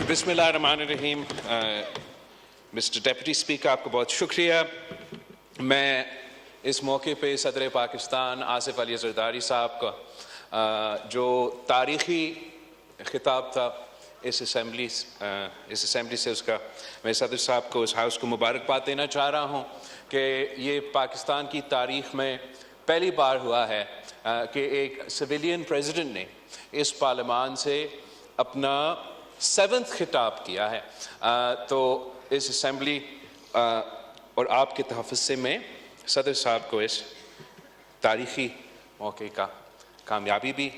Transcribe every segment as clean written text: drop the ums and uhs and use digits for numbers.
बिस्मिल्लाहिर्रहमानिर्रहीम। Mister deputy speaker, आपको बहुत शुक्रिया। मैं इस मौके पे सदर पाकिस्तान आसिफ अली ज़रदारी साहब का जो तारीख़ी ख़िताब था इस असेंबली से उसका, मैं सदर साहब को, इस हाउस को मुबारकबाद देना चाह रहा हूँ कि ये पाकिस्तान की तारीख़ में पहली बार हुआ है कि एक सिविलियन प्रेसिडेंट ने इस पार्लियामान से अपना 7th खिताब किया है। तो इस असेंबली और आपके तहफ़्फ़ुज़ से मैं सदर साहब को इस तारीख़ी मौके का कामयाबी भी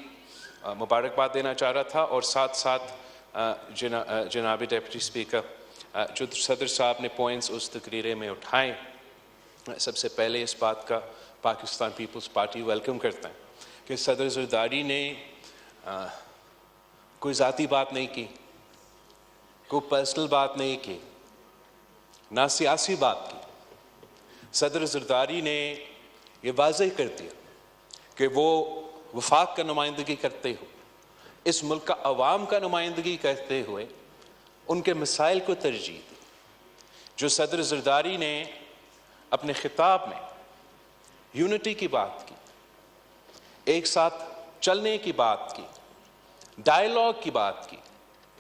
मुबारकबाद देना चाह रहा था, और साथ साथ जनाब डिप्टी स्पीकर, जो सदर साहब ने पॉइंट्स उस तकरीर में उठाए, सबसे पहले इस बात का पाकिस्तान पीपल्स पार्टी वेलकम करता है कि सदर ज़रदारी ने कोई ज़ाती बात नहीं की, कोई पर्सनल बात नहीं की, ना सियासी बात की। सदर ज़रदारी ने ये वाज़ेह कर दिया कि वो वफाक का नुमाइंदगी करते हुए, इस मुल्क का अवाम का नुमाइंदगी करते हुए उनके मसाइल को तरजीह दी। जो सदर ज़रदारी ने अपने खिताब में यूनिटी की बात की, एक साथ चलने की बात की, डायलॉग की बात की,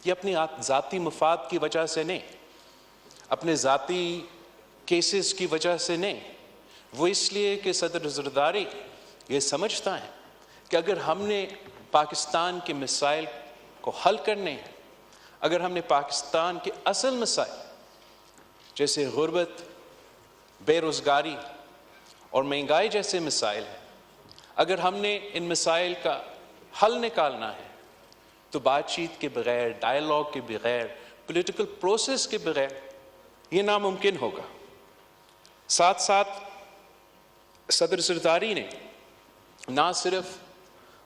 ये अपनी ज़ाती मफाद की वजह से नहीं, अपने ज़ाती केसेस की वजह से नहीं, वो इसलिए कि सदर ज़रदारी ये समझता है कि अगर हमने पाकिस्तान के मसाइल को हल करने हैं, अगर हमने पाकिस्तान के असल मसाइल जैसे गुर्बत, बेरोज़गारी और महंगाई जैसे मसाइल हैं, अगर हमने इन मसाइल का हल निकालना है तो बातचीत के बग़ैर, डायलॉग के बग़ैर, पॉलिटिकल प्रोसेस के बग़ैर ये नामुमकिन होगा। साथ साथ सदर ज़रदारी ने ना सिर्फ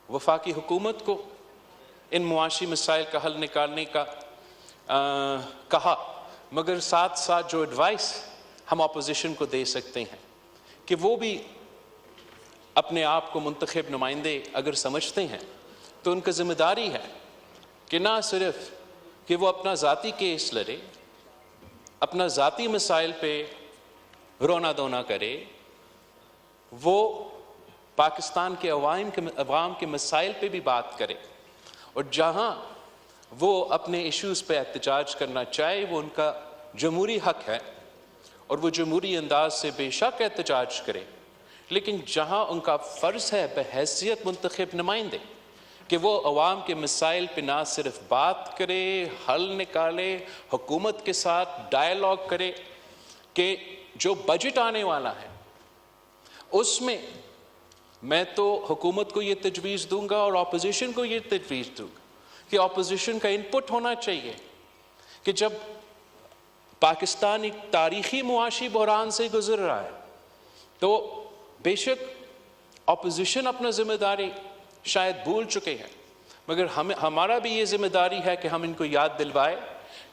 वफाकी हुकूमत को इन मुआशी मसाइल का हल निकालने का कहा, मगर साथ साथ जो एडवाइस हम अपोजिशन को दे सकते हैं कि वो भी अपने आप को मुंतखब नुमाइंदे अगर समझते हैं तो उनका ज़िम्मेदारी है कि ना सिर्फ कि वो अपना ज़ाती केस लड़े, अपना ज़ाती मसाइल पे रोना धोना करे, वो पाकिस्तान के अवाम के मसाइल पे भी बात करे, और जहाँ वो अपने इश्यूज़ पे एहतजाज करना चाहे वो उनका जमहूरी हक है और वो जमहूरी अंदाज से बेशक एहतजाज करे, लेकिन जहाँ उनका फ़र्ज़ है बहैसियत मुंतखब नुमाइंदे कि वो अवाम के मसाइल पे ना सिर्फ बात करे, हल निकाले, हुकूमत के साथ डायलॉग करे कि जो बजट आने वाला है उसमें मैं तो हुकूमत को ये तजवीज़ दूंगा और अपोजिशन को ये तजवीज़ दूंगा कि अपोजिशन का इनपुट होना चाहिए कि जब पाकिस्तान एक तारीख़ी मुआशी बहरान से गुजर रहा है तो बेशक अपोजिशन अपना ज़िम्मेदारी शायद भूल चुके हैं, मगर हमारा भी ये ज़िम्मेदारी है कि हम इनको याद दिलवाए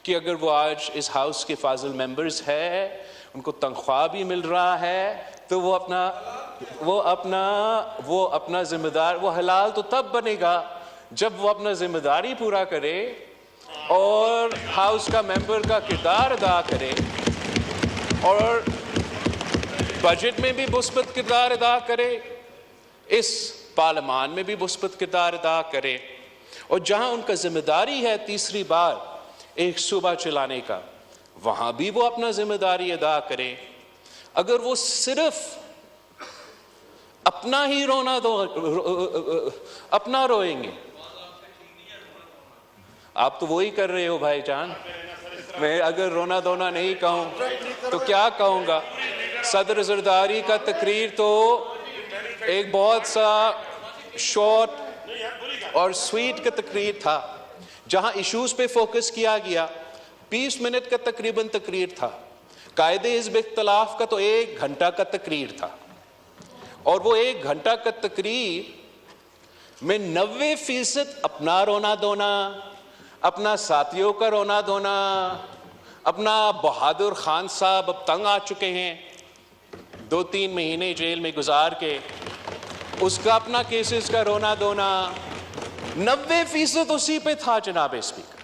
कि अगर वो आज इस हाउस के फाजिल मेंबर्स है, उनको तनख्वाह भी मिल रहा है, तो वो अपना ज़िम्मेदार, वो हलाल तो तब बनेगा जब वो अपना ज़िम्मेदारी पूरा करे और हाउस का मेंबर का किरदार अदा करे और बजट में भी मुस्बत किरदार अदा करे, इस पार्लियामान में भी मुस्बत किरदार अदा करे, और जहां उनका जिम्मेदारी है तीसरी बार एक सूबा चलाने का, वहां भी वो अपना जिम्मेदारी अदा करे। अगर वो सिर्फ अपना ही अपना रोएंगे, आप तो वही कर रहे हो भाईजान, मैं अगर रोना धोना नहीं कहूं तो क्या कहूंगा। सदर ज़रदारी का तकरीर तो एक बहुत सा शॉर्ट और स्वीट का तकरीर था, जहां इश्यूज पे फोकस किया गया। 20 मिनट का तकरीबन तकरीर था। कायदे हिज़्ब इख्तिलाफ का तो 1 घंटा का तकरीर था, और वो 1 घंटा का तकरीर में 90% अपना रोना धोना, अपना साथियों का रोना धोना, अपना बहादुर खान साहब अब तंग आ चुके हैं, 2-3 महीने जेल में गुजार के, उसका अपना केसेस का रोना धोना, 90% उसी पे था जनाब स्पीकर।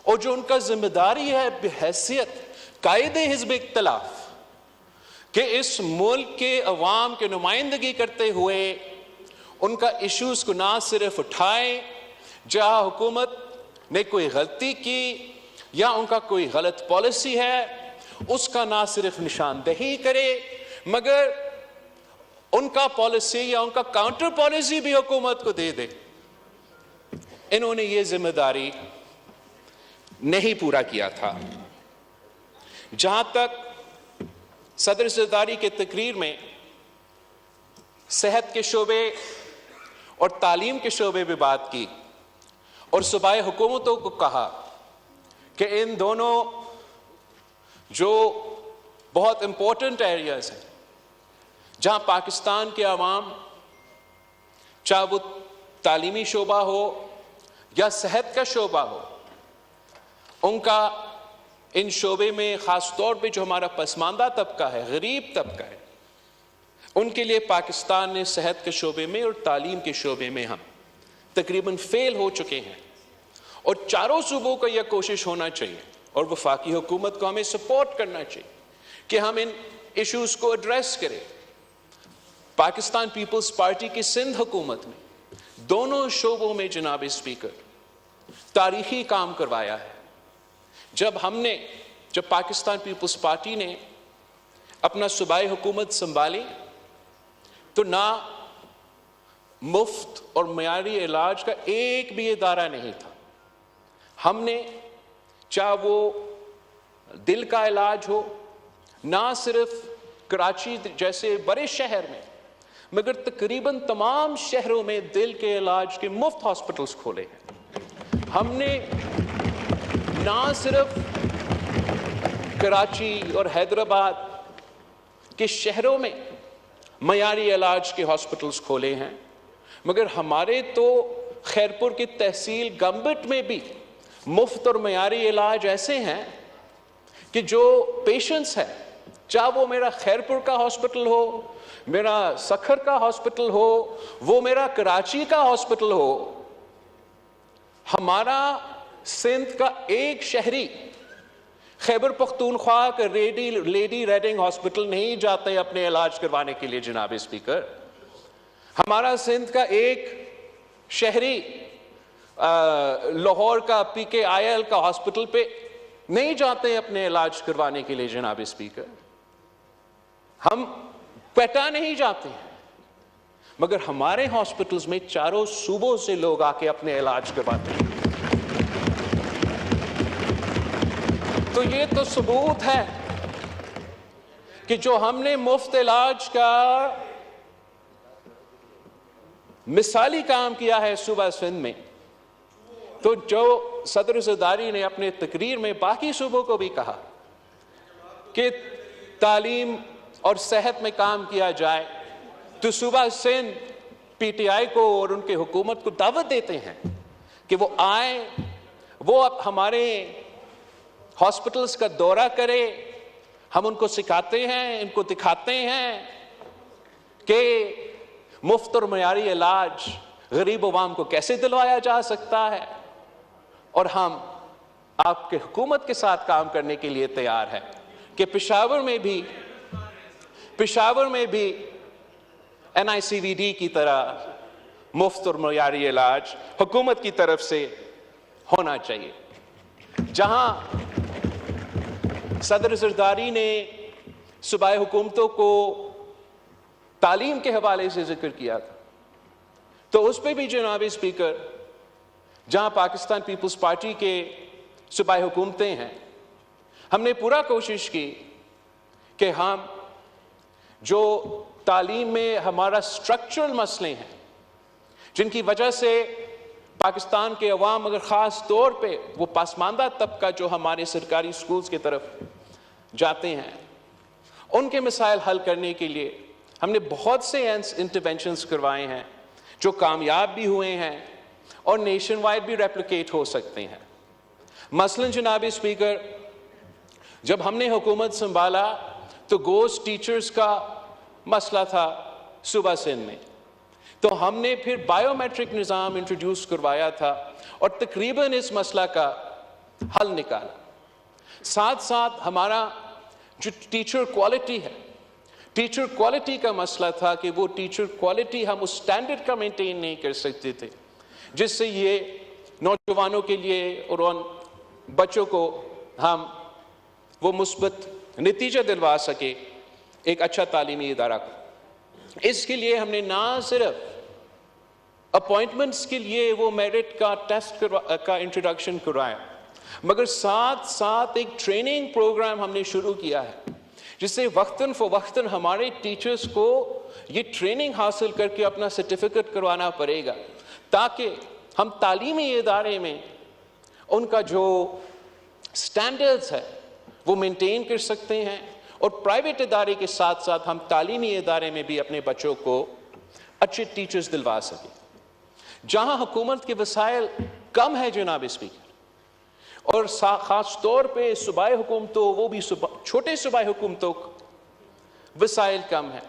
और जो उनका जिम्मेदारी है बहैसियत कायदे हिज़्ब इख्तिलाफ कि इस मुल्क के अवाम के नुमाइंदगी करते हुए उनका इश्यूज को ना सिर्फ उठाए, जहाँ हुकूमत ने कोई गलती की या उनका कोई गलत पॉलिसी है उसका ना सिर्फ निशानदेही करे, मगर उनका पॉलिसी या उनका काउंटर पॉलिसी भी हुकूमत को दे दे। इन्होंने ये जिम्मेदारी नहीं पूरा किया था। जहां तक सदर ज़रदारी के तकरीर में सेहत के शोबे और तालीम के शोबे में बात की और सूबाई हुकूमतों को कहा कि इन दोनों जो बहुत इंपॉर्टेंट एरियाज हैं जहां पाकिस्तान के अवाम, चाहे वो तालीमी शोबा हो या सेहत का शोबा हो, उनका इन शोबे में ख़ास तौर पे जो हमारा पसमानदा तबका है, गरीब तबका है, उनके लिए पाकिस्तान ने सेहत के शोबे में और तालीम के शोबे में हम तकरीबन फेल हो चुके हैं। और चारों सूबों को यह कोशिश होना चाहिए और वफाकी हुकूमत को हमें सपोर्ट करना चाहिए कि हम इन इश्यूज़ को एड्रेस करें। पाकिस्तान पीपल्स पार्टी की सिंध हुकूमत ने दोनों शोबों में जनाब स्पीकर तारीखी काम करवाया है। जब पाकिस्तान पीपल्स पार्टी ने अपना सूबाई हुकूमत संभाली तो ना मुफ्त और मयारी इलाज का एक भी इदारा नहीं था। हमने, चाहे वो दिल का इलाज हो, ना सिर्फ कराची जैसे बड़े शहर में, मगर तकरीबन तमाम शहरों में दिल के इलाज के मुफ्त हॉस्पिटल्स खोले हैं। हमने ना सिर्फ कराची और हैदराबाद के शहरों में मयारी इलाज के हॉस्पिटल्स खोले हैं, मगर हमारे तो खैरपुर की तहसील गंबट में भी मुफ्त और मयारी इलाज ऐसे हैं कि जो पेशेंट्स हैं, चाहे वो मेरा खैरपुर का हॉस्पिटल हो, मेरा सखर का हॉस्पिटल हो, वो मेरा कराची का हॉस्पिटल हो, हमारा सिंध का एक शहरी खैबर पख्तूनख्वा का लेडी रेडिंग हॉस्पिटल नहीं जाते अपने इलाज करवाने के लिए। जनाब स्पीकर, हमारा सिंध का एक शहरी लाहौर का PKIL का हॉस्पिटल पे नहीं जाते अपने इलाज करवाने के लिए। जनाब स्पीकर, हम क्वेटा नहीं जाते हैं, मगर हमारे हॉस्पिटल्स में चारों सूबों से लोग आके अपने इलाज करवाते हैं। तो ये तो सबूत है कि जो हमने मुफ्त इलाज का मिसाली काम किया है सूबा सिंध में, तो जो सदर ज़रदारी ने अपने तकरीर में बाकी सूबों को भी कहा कि तालीम और सेहत में काम किया जाए, तो सूबा सिंध PTI को और उनके हुकूमत को दावत देते हैं कि वो आए, वो हमारे हॉस्पिटल्स का दौरा करे। हम उनको सिखाते हैं, इनको दिखाते हैं कि मुफ्त और मयारी इलाज गरीब अवाम को कैसे दिलवाया जा सकता है, और हम आपके हुकूमत के साथ काम करने के लिए तैयार हैं कि पेशावर में भी NICVD की तरह मुफ्त और मयारी इलाज हुकूमत की तरफ से होना चाहिए। जहां सदर ज़रदारी ने सूबाई हुकूमतों को तालीम के हवाले से जिक्र किया था, तो उस पर भी जनाब स्पीकर, जहां पाकिस्तान पीपल्स पार्टी के सूबाई हुकूमतें हैं, हमने पूरा कोशिश की कि हम जो तालीम में हमारा स्ट्रक्चरल मसले हैं, जिनकी वजह से पाकिस्तान के अवाम, मगर ख़ास तौर पे वो पासमानदा तबका जो हमारे सरकारी स्कूल्स की तरफ जाते हैं, उनके मसाइल हल करने के लिए हमने बहुत से इंटरवेंशंस करवाए हैं जो कामयाब भी हुए हैं और नेशन वाइड भी रेप्लिकेट हो सकते हैं। मसलन जनाब स्पीकर, जब हमने हुकूमत संभाला तो गोस्ट टीचर्स का मसला था सूबा सिंध में, तो हमने फिर बायोमेट्रिक निज़ाम इंट्रोड्यूस करवाया था और तकरीबन इस मसला का हल निकाला। साथ साथ हमारा जो टीचर क्वालिटी है, टीचर क्वालिटी का मसला था कि वो टीचर क्वालिटी हम उस स्टैंडर्ड का मेंटेन नहीं कर सकते थे जिससे ये नौजवानों के लिए और उन बच्चों को हम वो मुस्बत नतीजा दिलवा सके एक अच्छा तालीमी इदारा को। इसके लिए हमने ना सिर्फ अपॉइंटमेंट्स के लिए वो मेरिट का टेस्ट का इंट्रोडक्शन करवाया, मगर साथ साथ एक ट्रेनिंग प्रोग्राम हमने शुरू किया है जिससे वक्तन फ़वक्तन हमारे टीचर्स को ये ट्रेनिंग हासिल करके अपना सर्टिफिकेट करवाना पड़ेगा ताकि हम तालीमी इदारे में उनका जो स्टैंडर्ड्स है वो मेंटेन कर सकते हैं और प्राइवेट इदारे के साथ साथ हम तालीमी इदारे में भी अपने बच्चों को अच्छे टीचर्स दिलवा सकें। जहां हुकूमत के वसाइल कम है जनाब स्पीकर, और ख़ास तौर पे सूबाई हुकूमतों, वो भी छोटे सूबाई हुकूमतों वसाइल कम है,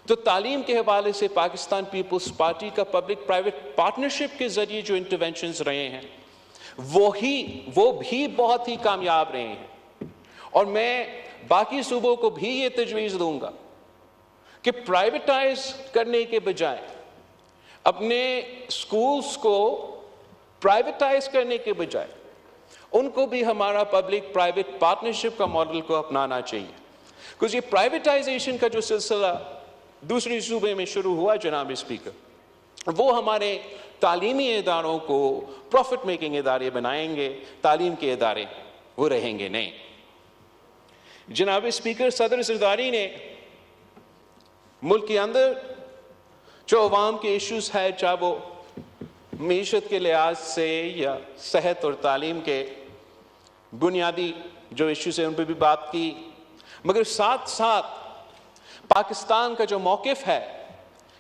तो तालीम के हवाले से पाकिस्तान पीपल्स पार्टी का पब्लिक प्राइवेट पार्टनरशिप के ज़रिए जो इंटरवेंशंस रहे हैं वो भी बहुत ही कामयाब रहे हैं। और मैं बाकी सूबों को भी ये तजवीज़ दूंगा कि प्राइवेटाइज करने के बजाय, अपने स्कूल्स को प्राइवेटाइज करने के बजाय उनको भी हमारा पब्लिक प्राइवेट पार्टनरशिप का मॉडल को अपनाना चाहिए। क्योंकि ये प्राइवेटाइजेशन का जो सिलसिला दूसरे सूबे में शुरू हुआ जनाब स्पीकर, वो हमारे तालीमी इदारों को प्रॉफिट मेकिंग इदारे बनाएंगे, तालीम के इदारे वो रहेंगे नहीं। जनाब स्पीकर, सदर ज़रदारी ने मुल्क के अंदर जो अवाम के इश्यूज है, चाहे वो मीशत के लिहाज से या सेहत और तालीम के बुनियादी जो इश्यूज हैं उन पर भी बात की, मगर साथ साथ पाकिस्तान का जो मौक़िफ़ है,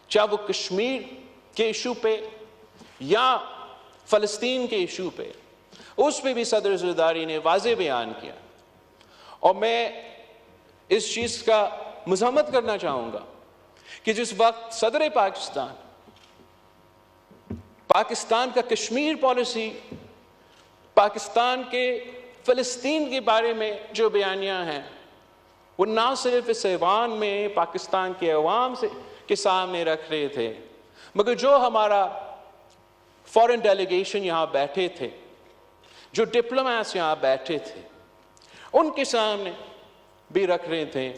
चाहे वो कश्मीर के इशू पे या फ़लस्तीन के इशू पे, उस पे भी सदर ज़रदारी ने वाज़ेह बयान किया। और मैं इस चीज़ का मज़म्मत करना चाहूँगा कि जिस वक्त सदर पाकिस्तान का कश्मीर पॉलिसी, पाकिस्तान के फ़लस्तीन के बारे में जो बयानियाँ हैं, वो ना सिर्फ इस ऐवान में पाकिस्तान के अवाम के सामने रख रहे थे, मगर जो हमारा फॉरेन डेलीगेशन यहाँ बैठे थे, जो डिप्लोमेट्स यहाँ बैठे थे, उनके सामने भी रख रहे थे।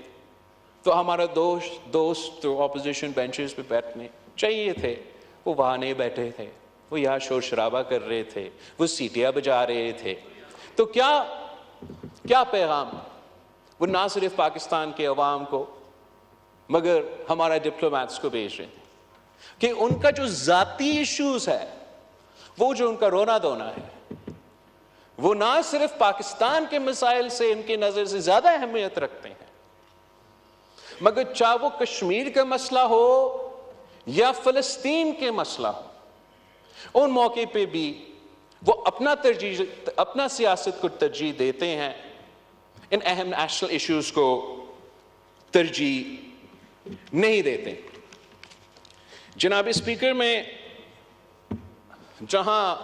तो हमारा दोस्त तो ऑपोजिशन बेंचेस पे बैठने चाहिए थे, वो वहाँ नहीं बैठे थे, वो यहाँ शोर शराबा कर रहे थे, वो सीटियाँ बजा रहे थे। तो क्या पैगाम वो ना सिर्फ पाकिस्तान के अवाम को मगर हमारा डिप्लोमेट्स को भेज रहे थे कि उनका जो ज़ाती इश्यूज है, वो जो उनका रोना धोना है, वो ना सिर्फ पाकिस्तान के मसाइल से इनकी नज़र से ज़्यादा अहमियत रखते हैं, मगर चाहे वो कश्मीर का मसला हो या फ़लस्तीन के मसला हो, उन मौके पे भी वो अपना सियासत को तरजीह देते हैं, इन अहम नेशनल इश्यूज को तरजीह नहीं देते। जनाब स्पीकर, में जहां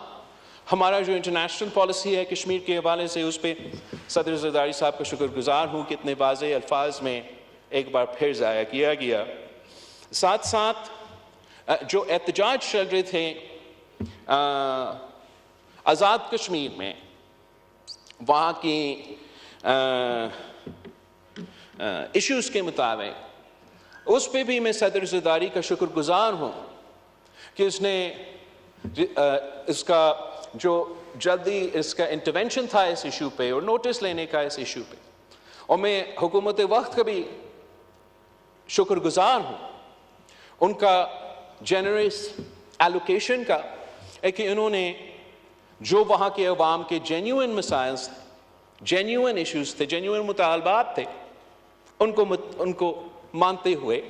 हमारा जो इंटरनेशनल पॉलिसी है कश्मीर के हवाले से, उस पर सदर ज़रदारी साहब का शुक्रगुजार हूँ कि इतने वाज़ेह अल्फाज में एक बार फिर ज़ाया किया गया। साथ साथ जो एहतजाज चल रहे थे आज़ाद कश्मीर में, वहाँ की इश्यूज़ के मुताबिक, उस पे भी मैं सदर ज़रदारी का शुक्रगुजार हूँ कि उसने इसका जो जल्दी इसका इंटरवेंशन था इस इशू पे और नोटिस लेने का इस इशू पे, और मैं हुकूमत वक्त का भी शुक्रगुजार हूँ उनका जेनरस एलोकेशन का, कि उन्होंने जो वहाँ के अवाम के जेन्युइन मसाइल, जेन्युइन इश्यूज थे, जेन्युइन मुतालबात थे, उनको मानते हुए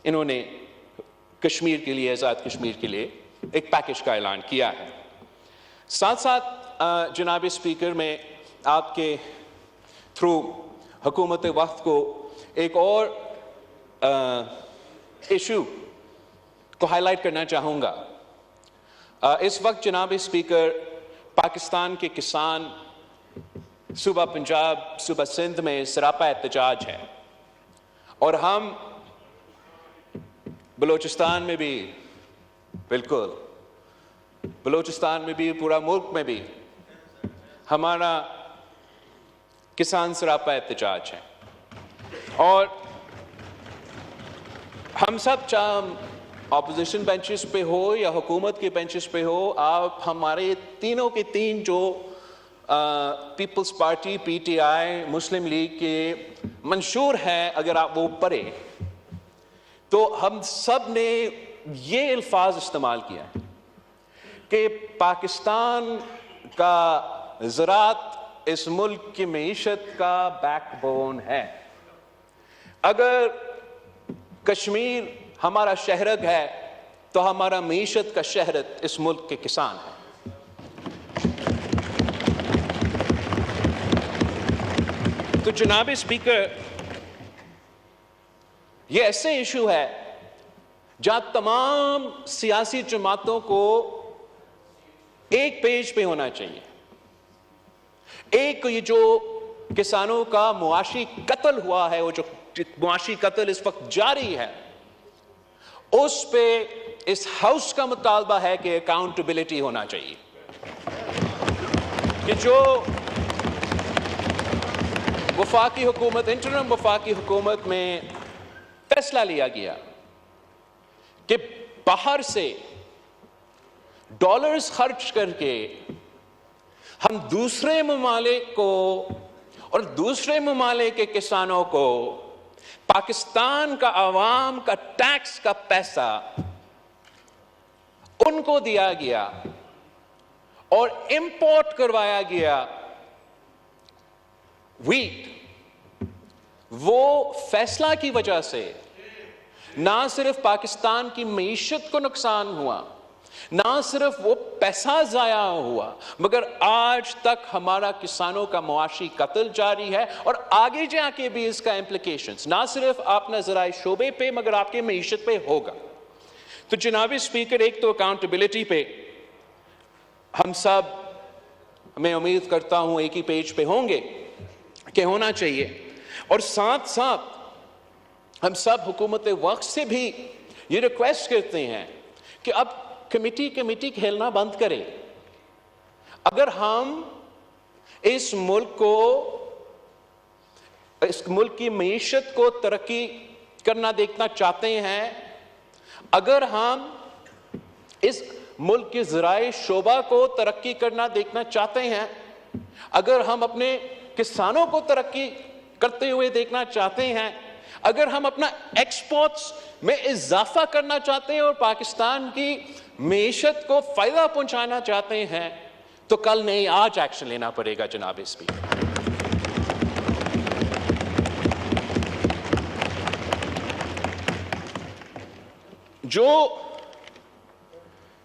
इन्होंने कश्मीर के लिए, आज़ाद कश्मीर के लिए एक पैकेज का ऐलान किया है। साथ साथ जनाब स्पीकर, में आपके थ्रू हुकूमत वक्त को एक और इशू को हाईलाइट करना चाहूँगा। इस वक्त जनाब स्पीकर, पाकिस्तान के किसान सूबा पंजाब, सूबा सिंध में सरापा एहतजाज है, और हम बलूचिस्तान में भी, बिल्कुल बलूचिस्तान में भी, पूरा मुल्क में भी हमारा किसान सरापा एहतजाज है। और हम सब, चाहे ऑपोजिशन बेंचेस पे हो या हुकूमत के बेंचेस पे हो, आप हमारे तीनों के तीन जो पीपल्स पार्टी, पीटीआई, मुस्लिम लीग के मंशूर हैं, अगर आप वो पढ़े तो हम सब ने ये अल्फाज इस्तेमाल किया है कि पाकिस्तान का ज़राअत इस मुल्क की मईशत का बैकबोन है। अगर कश्मीर हमारा शहरग है तो हमारा मईशत का शहरत इस मुल्क के किसान है। तो जनाब स्पीकर, ये ऐसे इशू है जहां तमाम सियासी जमातों को एक पेज पे होना चाहिए। एक, ये जो किसानों का मुआशी कत्ल हुआ है, वो जो मुआशी कत्ल इस वक्त जारी है, उस पे इस हाउस का मुतालबा है कि अकाउंटेबिलिटी होना चाहिए, कि जो वफाकी हुकूमत, इंटरिम वफाकी हुकूमत में फैसला लिया गया कि बाहर से डॉलर्स खर्च करके हम दूसरे ममालिक को और दूसरे ममालिक के किसानों को पाकिस्तान का आवाम का टैक्स का पैसा उनको दिया गया और इंपोर्ट करवाया गया व्हीट, वो फैसला की वजह से ना सिर्फ पाकिस्तान की मईशत को नुकसान हुआ, ना सिर्फ वो पैसा जाया हुआ, मगर आज तक हमारा किसानों का मुआशी कत्ल जारी है और आगे जाके भी इसका इम्प्लीकेशंस ना सिर्फ अपना ज़राए शोबे पे मगर आपके मईशत पे होगा। तो जनाब स्पीकर, एक तो अकाउंटेबिलिटी पे हम सब, मैं उम्मीद करता हूं एक ही पेज पे होंगे कि होना चाहिए, और साथ साथ हम सब हुकूमत वक्त से भी ये रिक्वेस्ट करते हैं कि अब कमिटी खेलना बंद करें। अगर हम इस मुल्क की मईशत को तरक्की करना देखना चाहते हैं, अगर हम इस मुल्क के ज़राए शोबा को तरक्की करना देखना चाहते हैं, अगर हम अपने किसानों को तरक्की करते हुए देखना चाहते हैं, अगर हम अपना एक्सपोर्ट्स में इजाफा करना चाहते हैं और पाकिस्तान की मईशत को फायदा पहुंचाना चाहते हैं, तो कल नहीं आज एक्शन लेना पड़ेगा जनाब स्पीकर। जो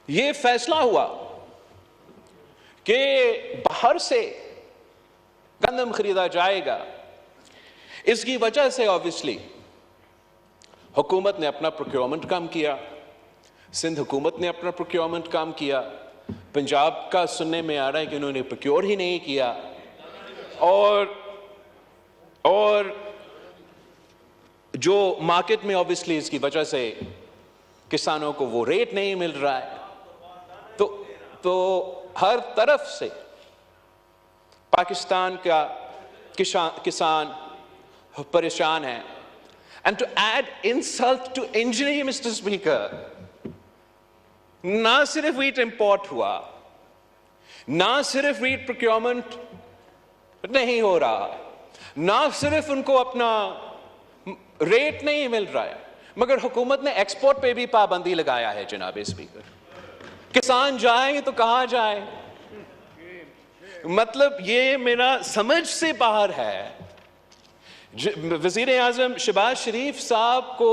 ये फैसला हुआ कि बाहर से गंदम खरीदा जाएगा, इसकी वजह से ऑब्वियसली हुकूमत ने अपना प्रोक्योरमेंट कम किया, सिंध हुकूमत ने अपना प्रोक्योरमेंट कम किया, पंजाब का सुनने में आ रहा है कि उन्होंने प्रोक्योर ही नहीं किया, और जो मार्केट में ऑब्वियसली इसकी वजह से किसानों को वो रेट नहीं मिल रहा है, तो हर तरफ से पाकिस्तान का किसान परेशान है। And to add insult to injury, mister speaker, ना सिर्फ व्हीट इंपोर्ट हुआ, ना सिर्फ व्हीट प्रोक्योरमेंट नहीं हो रहा, ना सिर्फ उनको अपना रेट नहीं मिल रहा है, मगर हुकूमत ने एक्सपोर्ट पे भी पाबंदी लगाया है जनाब स्पीकर। किसान जाए तो कहां जाए? मतलब ये मेरा समझ से बाहर है। वजीर आजम शहबाज शरीफ साहब को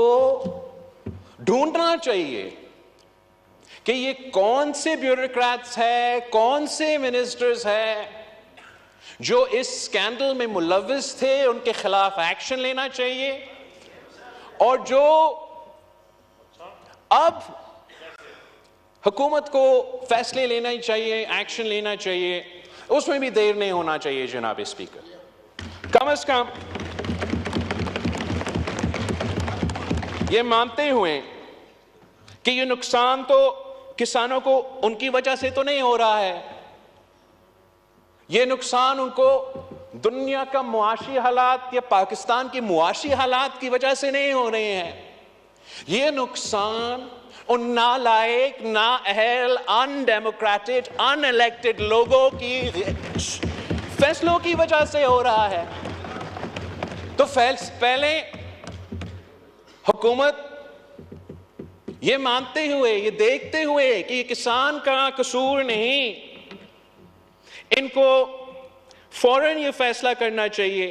ढूंढना चाहिए कि ये कौन से ब्यूरोक्रेट्स हैं, कौन से मिनिस्टर्स हैं जो इस स्कैंडल में मुलव्विस थे, उनके खिलाफ एक्शन लेना चाहिए, और जो अब हुकूमत को फैसले लेना ही चाहिए, एक्शन लेना चाहिए, उसमें भी देर नहीं होना चाहिए जनाब स्पीकर। कम से कम ये मानते हुए कि ये नुकसान तो किसानों को उनकी वजह से तो नहीं हो रहा है, ये नुकसान उनको दुनिया का मुआशी हालात या पाकिस्तान की मुआशी हालात की वजह से नहीं हो रहे हैं, ये नुकसान उन नालायक, नाअहल, अनडेमोक्रेटिक, अनइलेक्टेड लोगों की फैसलों की वजह से हो रहा है। तो पहले हुकूमत ये मानते हुए, ये देखते हुए कि ये किसान का कसूर नहीं, इनको फौरन ये फैसला करना चाहिए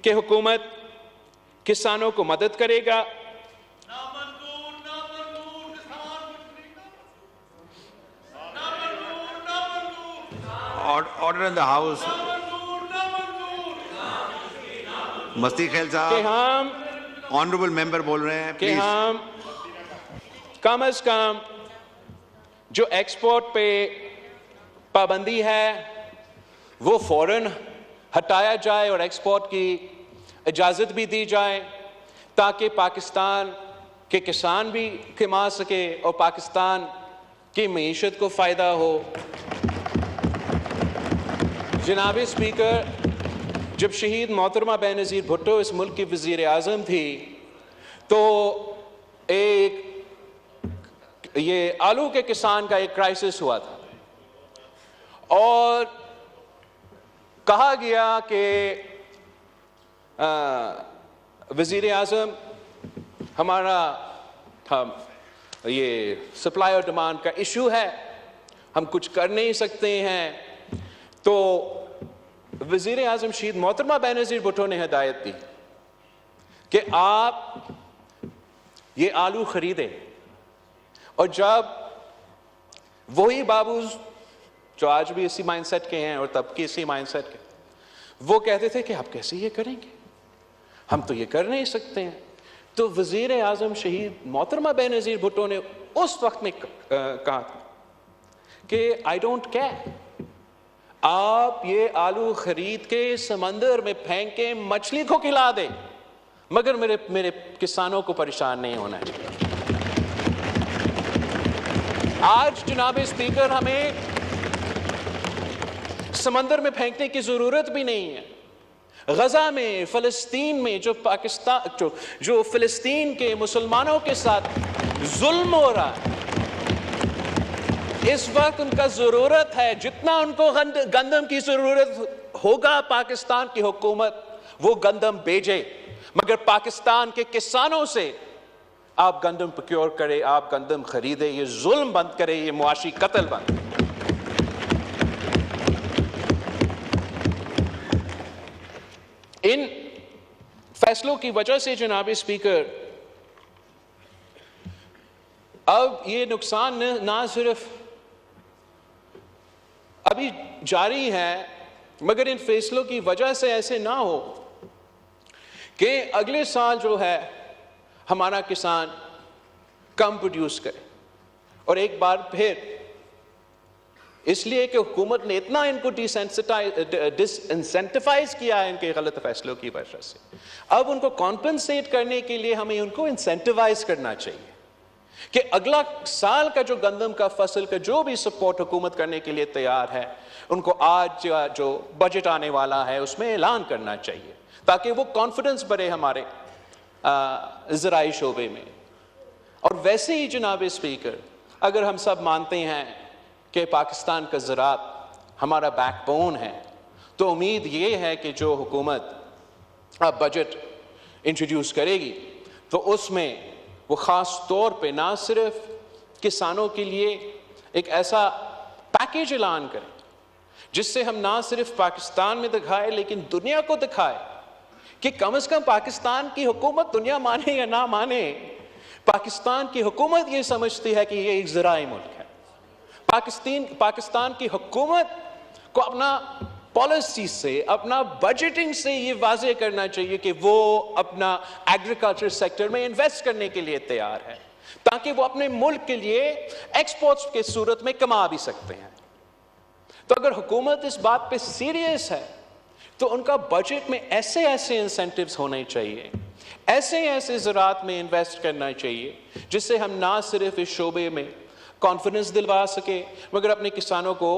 कि हुकूमत किसानों को मदद करेगा। Order in the house. मस्ती खेल साहब, हम ऑनरेबल मेंबर बोल रहे हैं, कि हम कम से कम जो एक्सपोर्ट पे पाबंदी है वो फौरन हटाया जाए और एक्सपोर्ट की इजाज़त भी दी जाए, ताकि पाकिस्तान के किसान भी कमा सके और पाकिस्तान की मईशत को फ़ायदा हो। जनाब स्पीकर, जब शहीद मोहतरमा बेनज़ीर भुट्टो इस मुल्क की वज़ीर आज़म थी तो एक ये आलू के किसान का एक क्राइसिस हुआ था और कहा गया कि वज़ीर आज़म हमारा ये सप्लाई और डिमांड का इशू है, हम कुछ कर नहीं सकते हैं। तो वज़ीर आज़म शहीद मोहतरमा बेनज़ीर भुट्टो ने हिदायत दी कि आप ये आलू खरीदें, और जब वही बाबू जो आज भी इसी माइंडसेट के हैं और तब के इसी माइंडसेट के, वो कहते थे कि आप कैसे ये करेंगे, हम तो ये कर नहीं सकते हैं, तो वज़ीर आज़म शहीद मोहतरमा बेनज़ीर भुट्टो ने उस वक्त में कहा कि आई डोंट केयर, आप ये आलू खरीद के समंदर में फेंक के मछली को खिला दें, मगर मेरे किसानों को परेशान नहीं होना चाहिए। आज जनाब स्पीकर हमें समंदर में फेंकने की जरूरत भी नहीं है। गजा में, फलस्तीन में जो फलस्तीन के मुसलमानों के साथ जुल्म हो रहा है, इस वक्त उनका जरूरत है, जितना उनको गंदम की जरूरत होगा पाकिस्तान की हुकूमत वो गंदम भेजे, मगर पाकिस्तान के किसानों से आप गंदम प्रोक्योर करें, आप गंदम खरीदें, ये जुल्म बंद करें, ये मुआशी कत्ल बंद। इन फैसलों की वजह से जनाब स्पीकर अब ये नुकसान ना सिर्फ अभी जारी है, मगर इन फैसलों की वजह से ऐसे ना हो कि अगले साल जो है हमारा किसान कम प्रोड्यूस करे, और एक बार फिर इसलिए कि हुकूमत ने इतना इनको डिसइंसेंटिवाइज किया है इनके गलत फैसलों की वजह से, अब उनको कॉम्पेंसेट करने के लिए हमें उनको इंसेंटिवाइज करना चाहिए कि अगला साल का जो गंदम का फसल का जो भी सपोर्ट हुकूमत करने के लिए तैयार है, उनको आज जो बजट आने वाला है उसमें ऐलान करना चाहिए, ताकि वो कॉन्फिडेंस बढ़े हमारे ज़राई शोबे में। और वैसे ही जनाब स्पीकर, अगर हम सब मानते हैं कि पाकिस्तान का ज़राअत हमारा बैकबोन है, तो उम्मीद ये है कि जो हुकूमत अब बजट इंट्रोड्यूस करेगी तो उसमें वो ख़ास तौर पे ना सिर्फ किसानों के लिए एक ऐसा पैकेज ऐलान करें जिससे हम ना सिर्फ पाकिस्तान में दिखाए लेकिन दुनिया को दिखाए कि कम से कम पाकिस्तान की हुकूमत, दुनिया माने या ना माने, पाकिस्तान की हुकूमत ये समझती है कि ये एक ज़राई मुल्क है। पाकिस्तान की हुकूमत को अपना पॉलिसी से, अपना बजटिंग से ये वाज़ेह करना चाहिए कि वो अपना एग्रीकल्चर सेक्टर में इन्वेस्ट करने के लिए तैयार है। ताकि वो अपने मुल्क के लिए एक्सपोर्ट्स के सूरत में कमा भी सकते हैं। तो अगर हुकूमत इस बात पे सीरियस है तो उनका बजट में ऐसे ऐसे इंसेंटिव्स होने चाहिए, ऐसे ऐसे ज़राअत में इन्वेस्ट करना चाहिए जिससे हम ना सिर्फ इस शोबे में कॉन्फिडेंस दिलवा सके मगर अपने किसानों को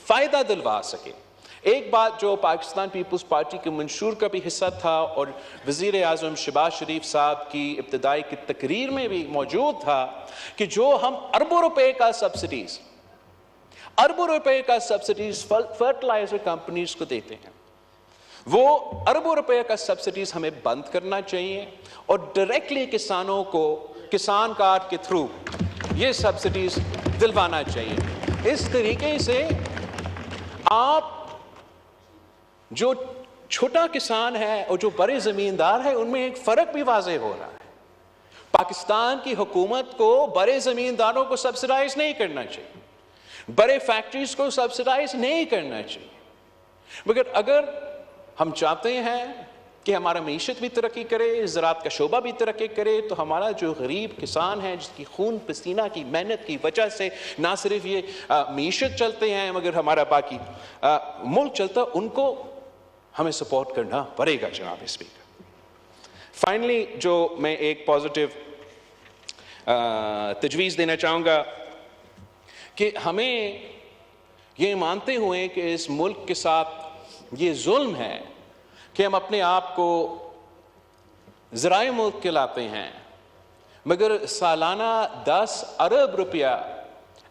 फ़ायदा दिलवा सके। एक बात जो पाकिस्तान पीपल्स पार्टी के मंशूर का भी हिस्सा था और वज़ीर आज़म शहबाज शरीफ साहब की इब्तिदाई की तकरीर में भी मौजूद था कि जो हम अरबों रुपए का सब्सिडीज फर्टिलाइजर कंपनीज को देते हैं, वो अरबों रुपए का सब्सिडीज हमें बंद करना चाहिए और डायरेक्टली किसानों को किसान कार्ड के थ्रू ये सब्सिडीज दिलवाना चाहिए। इस तरीके से आप जो छोटा किसान है और जो बड़े जमींदार है उनमें एक फर्क भी वाज़ेह हो रहा है। पाकिस्तान की हुकूमत को बड़े जमींदारों को सब्सिडाइज नहीं करना चाहिए, बड़े फैक्ट्रीज को सब्सिडाइज नहीं करना चाहिए, मगर अगर हम चाहते हैं कि हमारा मीशत भी तरक्की करे, ज़राअत का शोबा भी तरक्की करे, तो हमारा जो गरीब किसान है जिसकी खून पसीना की मेहनत की वजह से ना सिर्फ ये मीशत चलते हैं मगर हमारा बाकी मुल्क चलता, उनको हमें सपोर्ट करना पड़ेगा जनाब स्पीकर। फाइनली जो मैं एक पॉजिटिव तजवीज़ देना चाहूँगा कि हमें ये मानते हुए कि इस मुल्क के साथ ये जुल्म है कि हम अपने आप को ज़राए मुल्क कहलाते हैं मगर सालाना 10 अरब रुपया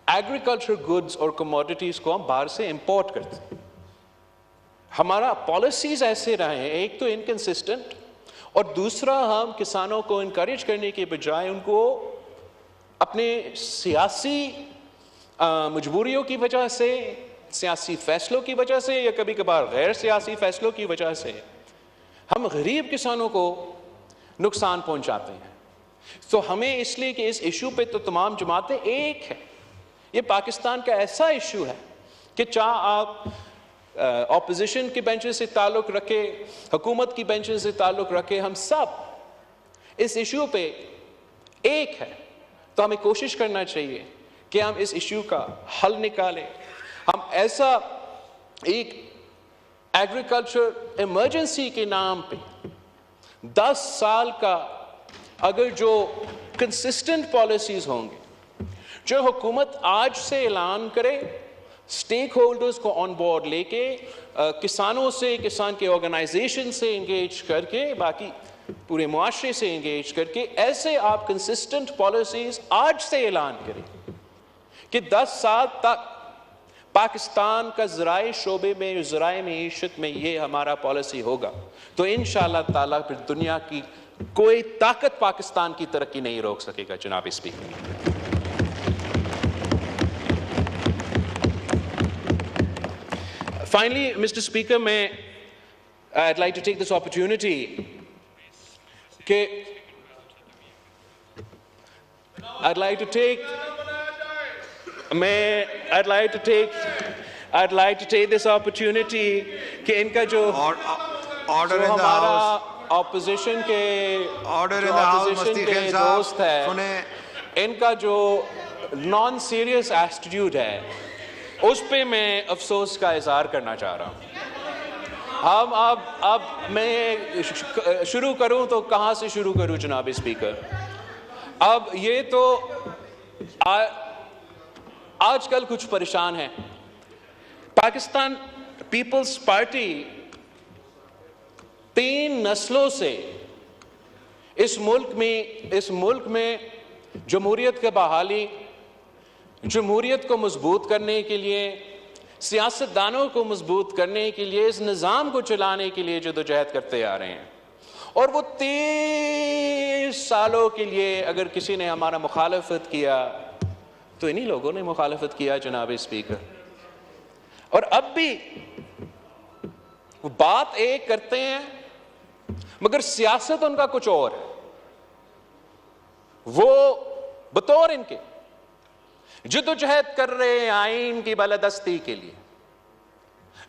एग्रीकल्चर गुड्स और कमोडिटीज़ को हम बाहर से इंपोर्ट करते हैं। हमारा पॉलिसीज़ ऐसे रहे हैं, एक तो इनकंसिस्टेंट और दूसरा हम किसानों को इनकरेज करने के बजाय उनको अपने सियासी मजबूरियों की वजह से, सियासी फैसलों की वजह से या कभी कभार गैर सियासी फैसलों की वजह से हम गरीब किसानों को नुकसान पहुंचाते हैं। तो हमें इसलिए कि इस इशू पे तो तमाम जमातें एक है, ये पाकिस्तान का ऐसा इशू है कि चाहे आप ऑपोजिशन के बेंचेस से ताल्लुक़ रखे, हुकूमत की बेंचेस से ताल्लुक़ रखे, हम सब इस इशू पे एक है। तो हमें कोशिश करना चाहिए कि हम इस इशू का हल निकालें। हम ऐसा एक एग्रीकल्चर इमरजेंसी के नाम पे 10 साल का अगर जो कंसिस्टेंट पॉलिसीज़ होंगे, जो हुकूमत आज से ऐलान करे, स्टेक होल्डर्स को ऑन बोर्ड लेके, किसानों से, किसान के ऑर्गेनाइजेशन से इंगेज करके, बाकी पूरे मुआशरे से इंगेज करके, ऐसे आप कंसिस्टेंट पॉलिसीज़ आज से ऐलान करें कि 10 साल तक पाकिस्तान का ज़राए शोबे में, ज़राए मईशत में ये हमारा पॉलिसी होगा, तो इंशाअल्लाह ताला फिर दुनिया की कोई ताकत पाकिस्तान की तरक्की नहीं रोक सकेगा। जनाब speaker, finally, Mr. Speaker, I'd like to take this opportunity I'd like to take this opportunity कि इनका जो order in the house, opposition के दोस्त है, इनका जो नॉन सीरियस एटीट्यूड है, उस पे मैं अफसोस का इजहार करना चाह रहा हूँ। हम अब मैं शुरू करूँ तो कहाँ से शुरू करूँ जनाब स्पीकर? अब ये तो आजकल कुछ परेशान है। पाकिस्तान पीपल्स पार्टी 3 नस्लों से इस मुल्क में जमहूरियत की बहाली, जमहूरियत को मजबूत करने के लिए, सियासतदानों को मजबूत करने के लिए, इस निज़ाम को चलाने के लिए जदोजहद करते आ रहे हैं। और वो 30 सालों के लिए अगर किसी ने हमारा मुखालफत किया तो इन्हीं लोगों ने मुखालफत किया जनाब स्पीकर। और अब भी वो बात एक करते हैं मगर सियासत उनका कुछ और है। वो बतौर इनके जिद्दोजहद कर रहे हैं आइन की बालादस्ती के लिए,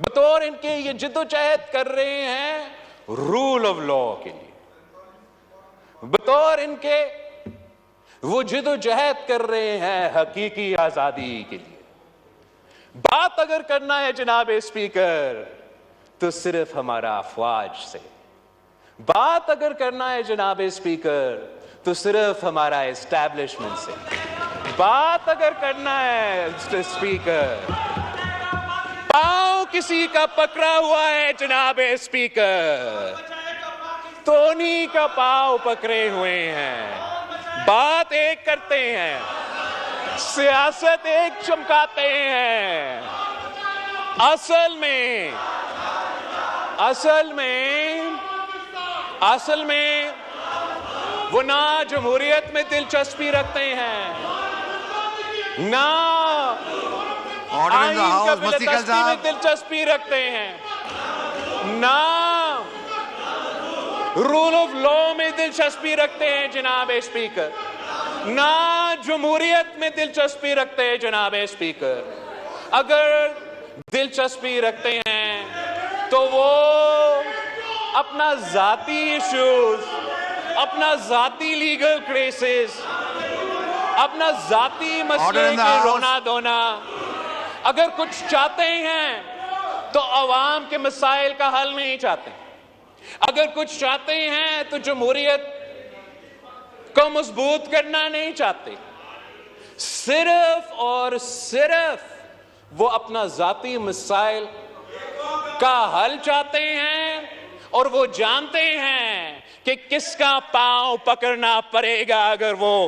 बतौर इनके ये जिद्दोजहद कर रहे हैं रूल ऑफ लॉ के लिए, बतौर इनके वो जिदोजहद कर रहे हैं हकीकी आजादी के लिए। बात अगर करना है जनाब स्पीकर तो सिर्फ हमारा अफवाज से, बात अगर करना है जनाब स्पीकर तो सिर्फ हमारा एस्टैब्लिशमेंट से, बात अगर करना है स्पीकर, पांव किसी का पकड़ा हुआ है जनाब स्पीकर तो उन्हीं का पांव पकड़े हुए हैं। बात एक करते हैं, सियासत एक चमकाते हैं। असल में वो ना जमहूरियत में दिलचस्पी रखते हैं, ना आइन का बिलदस्ती में दिलचस्पी रखते हैं, ना रूल ऑफ लॉ में दिलचस्पी रखते हैं जनाब स्पीकर, ना जमहूरियत में दिलचस्पी रखते हैं जनाब स्पीकर। अगर दिलचस्पी रखते हैं तो वो अपना जाती इश्यूज, अपना जाती लीगल केसेस, अपना जाती मसले के रोना धोना, अगर कुछ चाहते हैं तो अवाम के मसाइल का हल नहीं चाहते। अगर कुछ चाहते हैं तो जमहूरियत को मजबूत करना नहीं चाहते। सिर्फ और सिर्फ वो अपना जाती मसाइल का हल चाहते हैं और वो जानते हैं कि किसका पांव पकड़ना पड़ेगा अगर वो,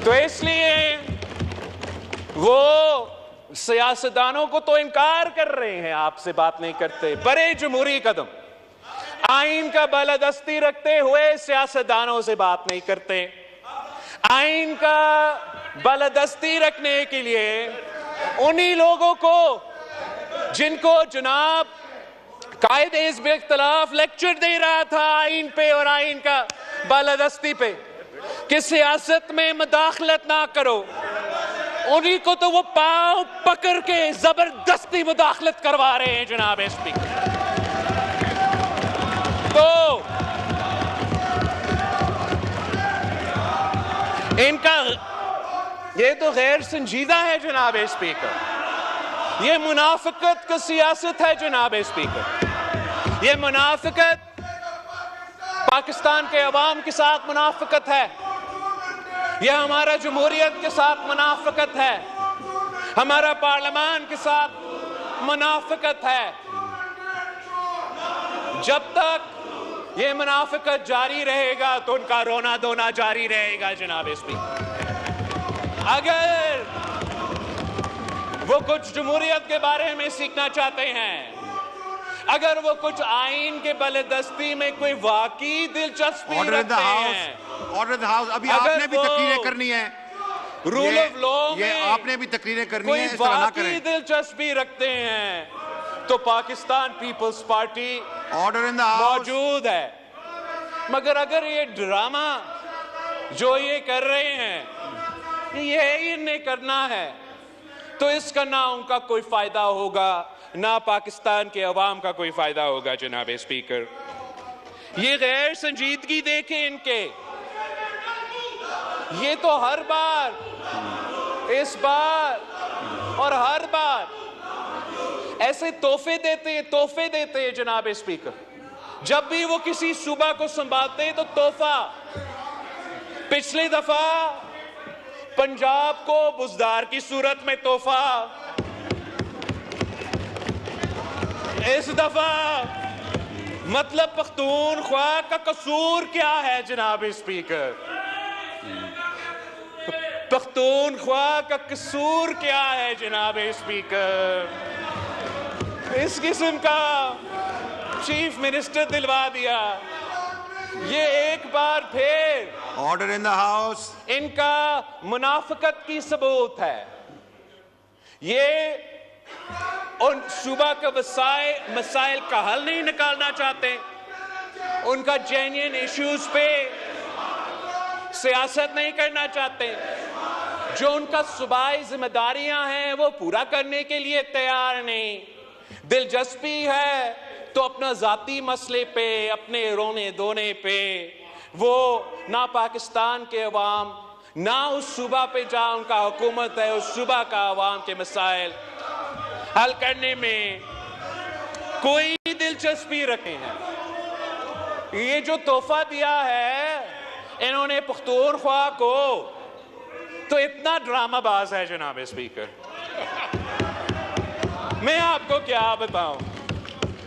तो इसलिए वो सियासतदानों को तो इनकार कर रहे हैं, आपसे बात नहीं करते। बड़े जमहूरी कदम, आइन का बालादस्ती रखते हुए सियासतदानों से बात नहीं करते। आइन का बालादस्ती रखने के लिए उन्हीं लोगों को जिनको जनाब कायदे हिज़्ब इख्तिलाफ लेक्चर दे रहा था आइन पे और आइन का बालादस्ती पे कि सियासत में मुदाखलत ना करो, उन्हीं को तो वो पांव पकड़ के जबरदस्ती मुदाखलत करवा रहे हैं जनाब स्पीकर। तो इनका ये तो गैर संजीदा है जनाब स्पीकर, ये मुनाफिकत का सियासत है जनाब स्पीकर, ये मुनाफिकत पाकिस्तान के अवाम के साथ मुनाफिकत है, यह हमारा जमहूरियत के साथ मुनाफिकत है, हमारा पार्लियामान के साथ मुनाफिकत है। जब तक ये मुनाफिकत जारी रहेगा तो उनका रोना धोना जारी रहेगा जनाब स्पीकर। अगर वो कुछ जमहूरियत के बारे में सीखना चाहते हैं, अगर वो कुछ आइन के बालादस्ती में कोई वाकई दिलचस्पी रखते हैं, ऑर्डर द हाउस, अभी आपने भी तकरीरें करनी है, रूल ऑफ लॉ में आपने भी तकरीरें करनी है, कोई वाकई दिलचस्पी रखते हैं तो Pakistan peoples party order in the house मौजूद है। मगर अगर ये ड्रामा जो ये कर रहे हैं ये इन्हें करना है तो इसका ना उनका कोई फायदा होगा, ना पाकिस्तान के अवाम का कोई फायदा होगा जनाब स्पीकर। ये गैर संजीदगी देखें इनके, ये तो हर बार, इस बार और हर बार ऐसे तोहफे देते हैं जनाब स्पीकर। जब भी वो किसी सूबा को संभालते हैं तो तोहफा, पिछली दफा पंजाब को बुजदार की सूरत में तोहफा, इस दफा मतलब पख्तूनख्वा का कसूर क्या है जनाब स्पीकर, पख्तूनख्वा का कसूर क्या है जनाब स्पीकर। इस किस्म का चीफ मिनिस्टर दिलवा दिया। ये एक बार फिर ऑर्डर इन द हाउस इनका मुनाफिकत की सबूत है। ये उन सूबा के मसाइल का हल नहीं निकालना चाहते, उनका जेन्युइन इश्यूज पे सियासत नहीं करना चाहते, जो उनका सूबाई जिम्मेदारियां हैं वो पूरा करने के लिए तैयार नहीं। दिलचस्पी है तो अपना जाती मसले पे, अपने रोने धोने पे, वो ना पाकिस्तान के अवाम, ना उस सूबा पे जहां उनका हुकूमत है, उस सूबा का अवाम के मसाइल हल करने में कोई दिलचस्पी रखे हैं। ये जो तोहफा दिया है इन्होंने पख्तूनख्वा को, तो इतना ड्रामाबाज है जनाब स्पीकर, मैं आपको क्या बताऊं।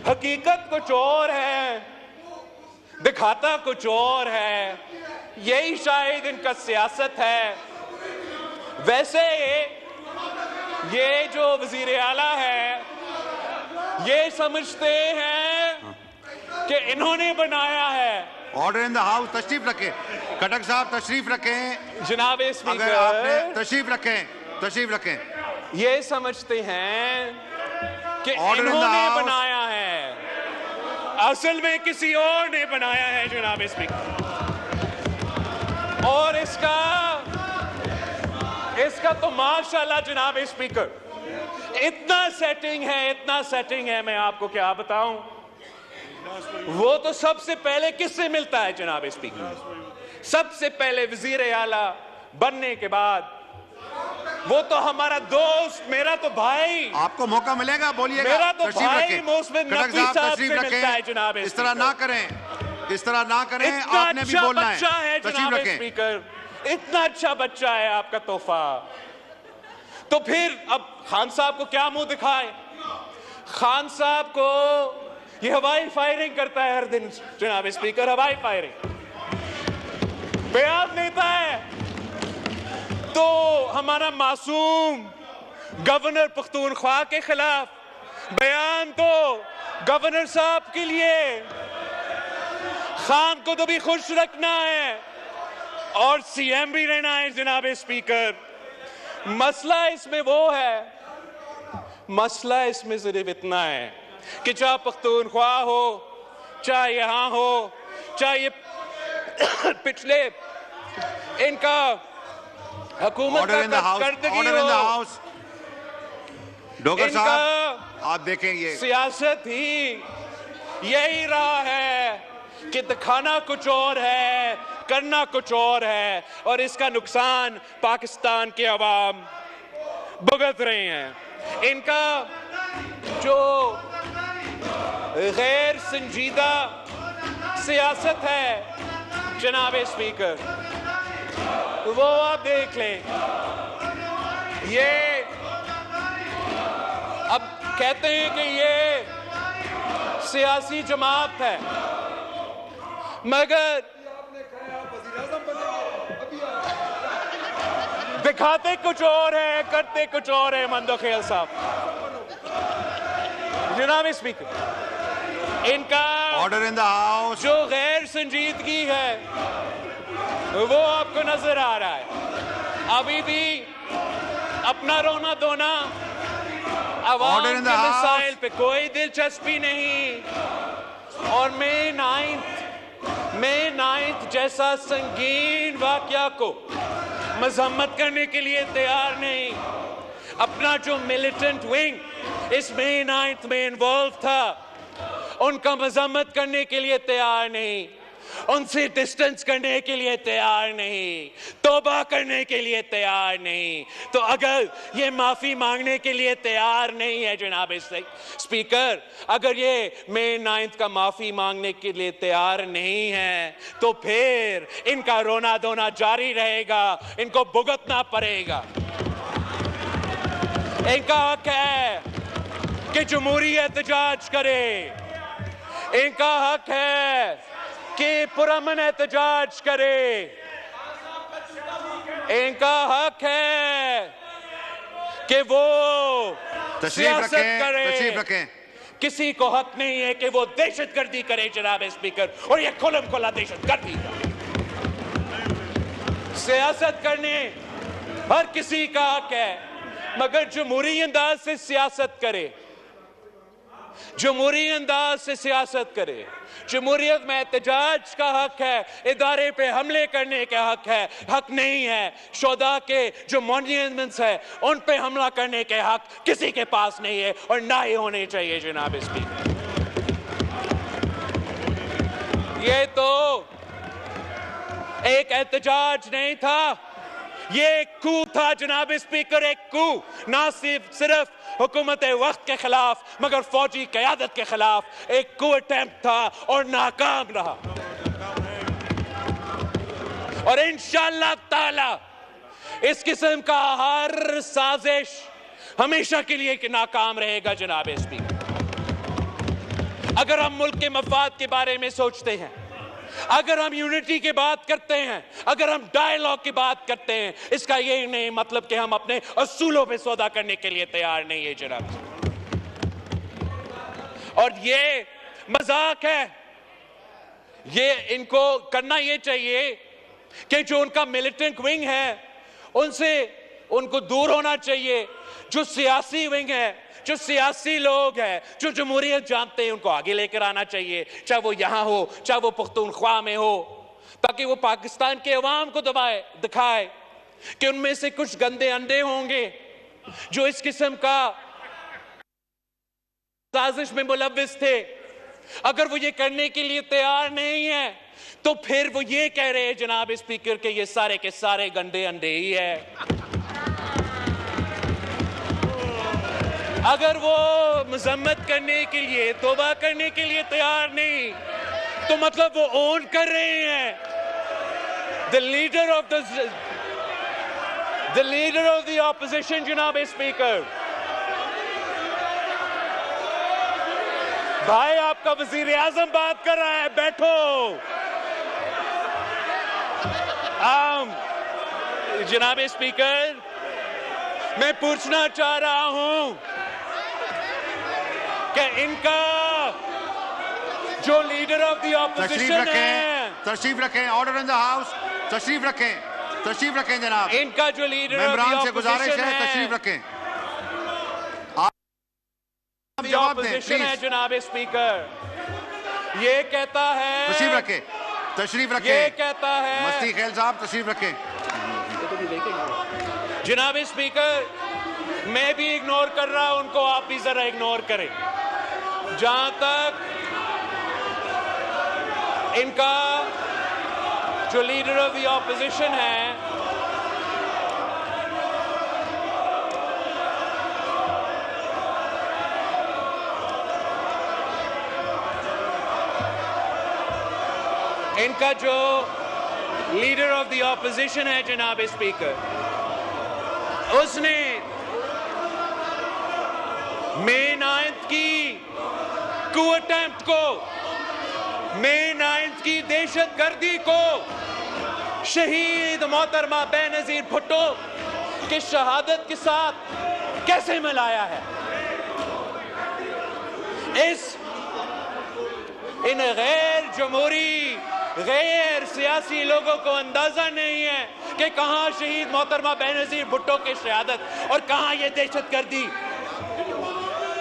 हकीकत कुछ और है, दिखाता कुछ और है, यही शायद इनका सियासत है। वैसे ये जो वजीर आला है ये समझते हैं कि इन्होंने बनाया है। ऑर्डर इन द हाउस, तशरीफ रखें खटक साहब, तशरीफ रखें जनाब अगर स्पीकर, आपने तशरीफ रखें। ये समझते हैं कि Order in the इन्होंने house. बनाया है, असल में किसी और ने बनाया है जनाब स्पीकर। और इसका तो माशाल्लाह जनाब स्पीकर इतना सेटिंग है, मैं आपको क्या बताऊं। वो तो सबसे पहले किससे मिलता है जनाब स्पीकर? सबसे पहले वजीर आला बनने के बाद वो तो हमारा दोस्त, मेरा तो भाई, आपको मौका मिलेगा, बोलिएगा। मेरा तो तशरीफ भाई रखें। मोहसिन खटक नकवी साहब, साहब तशरीफ से मिलता है रखें। जनाब इस तरह ना करें, इतना आपने भी अच्छा बोलना बच्चा है तशरीफ जनाब रखें। स्पीकर, इतना अच्छा बच्चा है आपका तोहफा। तो फिर अब खान साहब को क्या मुंह दिखाए? खान साहब को ये हवाई फायरिंग करता है हर दिन जनाब स्पीकर, हवाई फायरिंग बयान देता है। तो हमारा मासूम गवर्नर पख्तूनख्वा के खिलाफ बयान, तो गवर्नर साहब के लिए, खान को तो भी खुश रखना है और सीएम भी रहना है जनाब स्पीकर। मसला इसमें वो है, मसला इसमें सिर्फ इतना है कि चाहे पख्तूनख्वा हो, चाहे यहां हो, चाहे ये पिछले इनका हुकूमत ऑर्डर इन द हाउस, करदगी ऑर्डर इन द हो, हाउस। डोगर साहब, आप देखें ये सियासत ही यही रहा है कि दिखाना कुछ और है, करना कुछ और है, और इसका नुकसान पाकिस्तान के अवाम भुगत रहे हैं। इनका जो गैर संजीदा सियासत है जनाब स्पीकर, वो आप देख लें। ये अब कहते हैं कि ये सियासी जमात है, मगर दिखाते कुछ और है, करते कुछ और है। मंदोखेल साहब, जनाब स्पीकर, इनका ऑर्डर इन द हाउस, जो गैर संजीदगी है वो आपको नजर आ रहा है। अभी भी अपना रोना धोना, अवाम के मसाइल पे कोई दिलचस्पी नहीं। और मई 9 जैसा संगीन वाकया को मजम्मत करने के लिए तैयार नहीं। अपना जो मिलिटेंट विंग इस मई 9 में इन्वॉल्व था, उनका मजम्मत करने के लिए तैयार नहीं, उनसे डिस्टेंस करने के लिए तैयार नहीं, तौबा करने के लिए तैयार नहीं। तो अगर ये माफी मांगने के लिए तैयार नहीं है जनाब स्पीकर, अगर ये मई 9 का माफी मांगने के लिए तैयार नहीं है, तो फिर इनका रोना धोना जारी रहेगा, इनको भुगतना पड़ेगा। इनका हक है कि जमहूरियत एहतजाज करे, इनका हक है कि पुरअमन एहतजाज करे, इनका हक है कि वो सियासत करे। तशरीफ रखें। किसी को हक नहीं है कि वो दहशतगर्दी करे जनाब स्पीकर, और ये खुल्म खुला दहशतगर्दी है। सियासत करने हर किसी का हक है, मगर जमहूरी अंदाज से सियासत करे, जमहूरी अंदाज से सियासत करे। जमहूरियत में एहतजाज का हक है, इदारे पे हमले करने का हक नहीं है। शोधा के जो मॉन्यूमेंट्स है उन पे हमला करने के हक किसी के पास नहीं है, और ना ही होने चाहिए जनाब स्पीकर। ये तो एक एहतजाज नहीं था, ये एक कू था जनाब स्पीकर, एक कू। ना सिर्फ हुकूमत वक्त के खिलाफ मगर फौजी क़यादत के खिलाफ एक कू अटेम्प्ट था और नाकाम रहा। और इंशाअल्लाह ताला इस किस्म का हर साजिश हमेशा के लिए कि नाकाम रहेगा जनाब स्पीकर। अगर हम मुल्क के मफाद के बारे में सोचते हैं, अगर हम यूनिटी की बात करते हैं, अगर हम डायलॉग की बात करते हैं, इसका ये नहीं मतलब कि हम अपने असूलों पे सौदा करने के लिए तैयार नहीं है जनाब। और ये मजाक है, ये इनको करना ये चाहिए कि जो उनका मिलिटेंट विंग है उनसे उनको दूर होना चाहिए। जो सियासी विंग है, जो सियासी लोग हैं, जो जमहूरियत जानते हैं, उनको आगे लेकर आना चाहिए, चाहे वो यहां हो चाहे वो पुख्तूनख्वा में हो, ताकि वो पाकिस्तान के अवाम को दिखाए कि उनमें से कुछ गंदे अंडे होंगे जो इस किस्म का साजिश में मुलव्विस थे। अगर वो ये करने के लिए तैयार नहीं है तो फिर वो ये कह रहे हैं जनाब स्पीकर के ये सारे के सारे गंदे अंडे ही है। अगर वो मजम्मत करने के लिए, तौबा करने के लिए तैयार नहीं तो मतलब वो ओन कर रहे हैं the leader of the opposition जनाब स्पीकर। भाई आपका वजीर आजम बात कर रहा है, बैठो। जनाब स्पीकर, मैं पूछना चाह रहा हूं कि इनका जो लीडर ऑफ द ऑपोजिशन है, तशरीफ रखें, ऑर्डर इन द हाउस, तशरीफ रखें जनाब। इनका जो लीडर ऑफ द से गुजारिश है, तशरीफ रखें, जवाब दें है जनाब स्पीकर। ये कहता है, तशरीफ रखें, ये कहता है मस्ती खेल साहब, तशरीफ रखें। जनाब स्पीकर, मैं भी इग्नोर कर रहा हूं उनको, आप भी जरा इग्नोर करें। जहां तक इनका जो लीडर ऑफ द ऑपोजिशन है, इनका जो लीडर ऑफ द ऑपोजिशन है जनाब स्पीकर, उसने मई 9 की कू अटेम्प्ट को, मई 9 की दहशतगर्दी को शहीद मोहतरमा बेनजीर भुट्टो की शहादत के साथ कैसे मिलाया है। इन गैर जमहूरी, गैर सियासी लोगों को अंदाजा नहीं है कि कहां शहीद मोहतरमा बेनजीर भुट्टो की शहादत और कहां ये दहशतगर्दी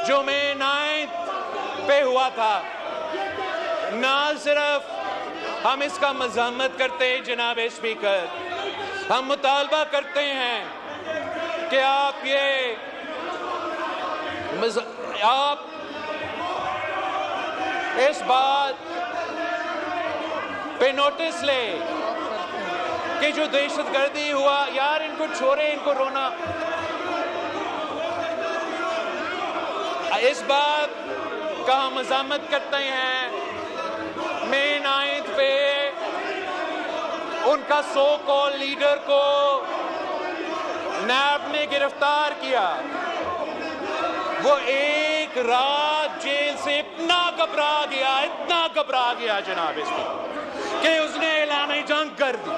जो मई 9 पे हुआ था। ना सिर्फ हम इसका मज़म्मत करते हैं जनाब स्पीकर, हम मुतालबा करते हैं कि आप इस बात पे नोटिस ले कि जो दहशतगर्दी हुआ, यार इनको छोड़े, इनको रोना। इस बात का हम मज़म्मत करते हैं मई 9 पे उनका सो कॉल लीडर को नैब ने गिरफ्तार किया। वो एक रात जेल से इतना घबरा गया जनाब इसमें कि उसने ऐलान जंग कर दी।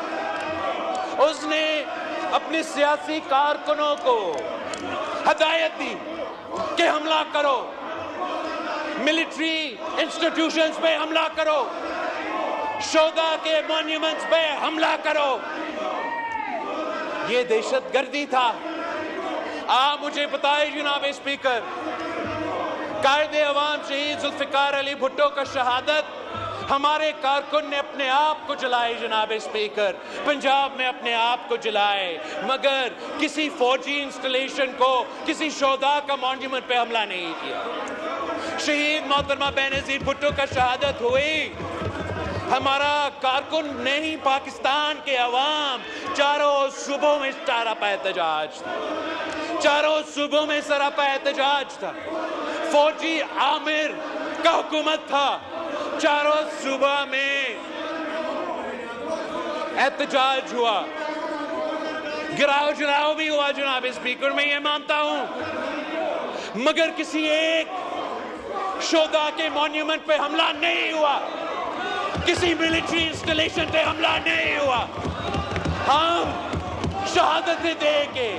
उसने अपने सियासी कारकुनों को हदायत दी कि हमला करो, मिलिट्री इंस्टीट्यूशंस पे हमला करो, शोधा के मॉन्यूमेंट्स पे हमला करो। ये दहशतगर्दी था। आप मुझे बताएं जनाब स्पीकर, कायदे अवाम शहीद जुल्फिकार अली भुट्टो का शहादत हमारे कारकुन ने अपने आप को जलाए जनाब स्पीकर, पंजाब में अपने आप को जलाए, मगर किसी फौजी इंस्टॉलेशन को, किसी शोधा का मॉन्यूमेंट पे हमला नहीं किया। शहीद मोहतरमा बेनजीर भुट्टो का शहादत हुई हमारा कारकुन नहीं, पाकिस्तान के अवाम चारों सूबों में सरापा एहतजाज था, चारों सूबों में सरापा एहतजाज था। फौजी आमिर का हुकूमत था, चारों सूबा में एहतजाज हुआ, गिराव जलाओ भी हुआ जनाब स्पीकर, मैं ये मानता हूं, मगर किसी एक शोधा के मॉन्यूमेंट पे हमला नहीं हुआ, किसी मिलिट्री इंस्टॉलेशन पे हमला नहीं हुआ। हम शहादतें दे के,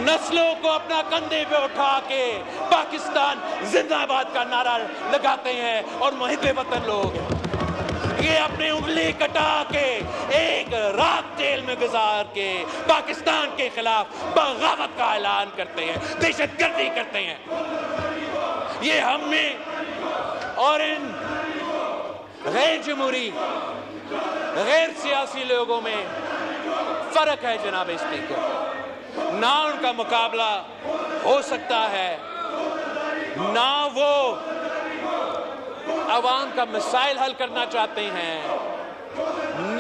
नस्लों को अपना कंधे पे उठा के पाकिस्तान जिंदाबाद का नारा लगाते हैं और मुहिब्बे वतन लोग हैं। ये अपनी उंगली कटा के एक रात जेल में गुजार के पाकिस्तान के खिलाफ बगावत का ऐलान करते हैं, दहशतगर्दी करते हैं। ये हमने और इन गैर जमहूरी, गैर सियासी लोगों में फर्क है जनाब स्पीकर। ना उनका मुकाबला हो सकता है, ना वो अवाम का मसाइल हल करना चाहते हैं,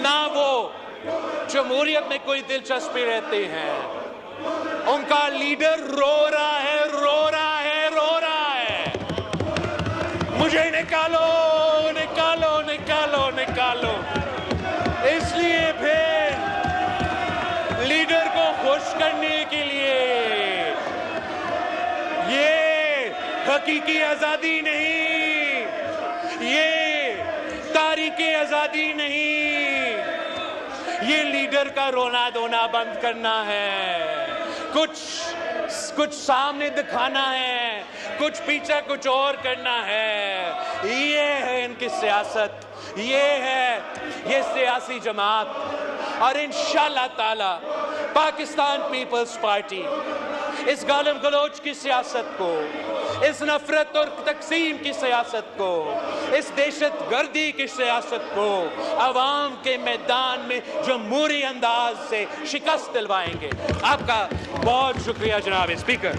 ना वो जमहूरियत में कोई दिलचस्पी रहते हैं। उनका लीडर रो रहा है, रो रहा है, रो रहा है, मुझे निकालो, निकालो, निकालो, निकालो। इसलिए फिर लीडर को खुश करने के लिए ये हकीकी आजादी नहीं, ये तारीखी आजादी नहीं, ये लीडर का रोना धोना बंद करना है, कुछ सामने दिखाना है, कुछ पीछे कुछ और करना है। ये है इनकी सियासत, ये सियासी जमात। और इंशाअल्लाह ताला पाकिस्तान पीपल्स पार्टी इस गालिम गलोच की सियासत को, इस नफरत और तकसीम की सियासत को, इस दहशतगर्दी की सियासत को अवाम के मैदान में जमहूरी अंदाज से शिकस्त दिलवाएंगे। आपका बहुत शुक्रिया जनाब स्पीकर।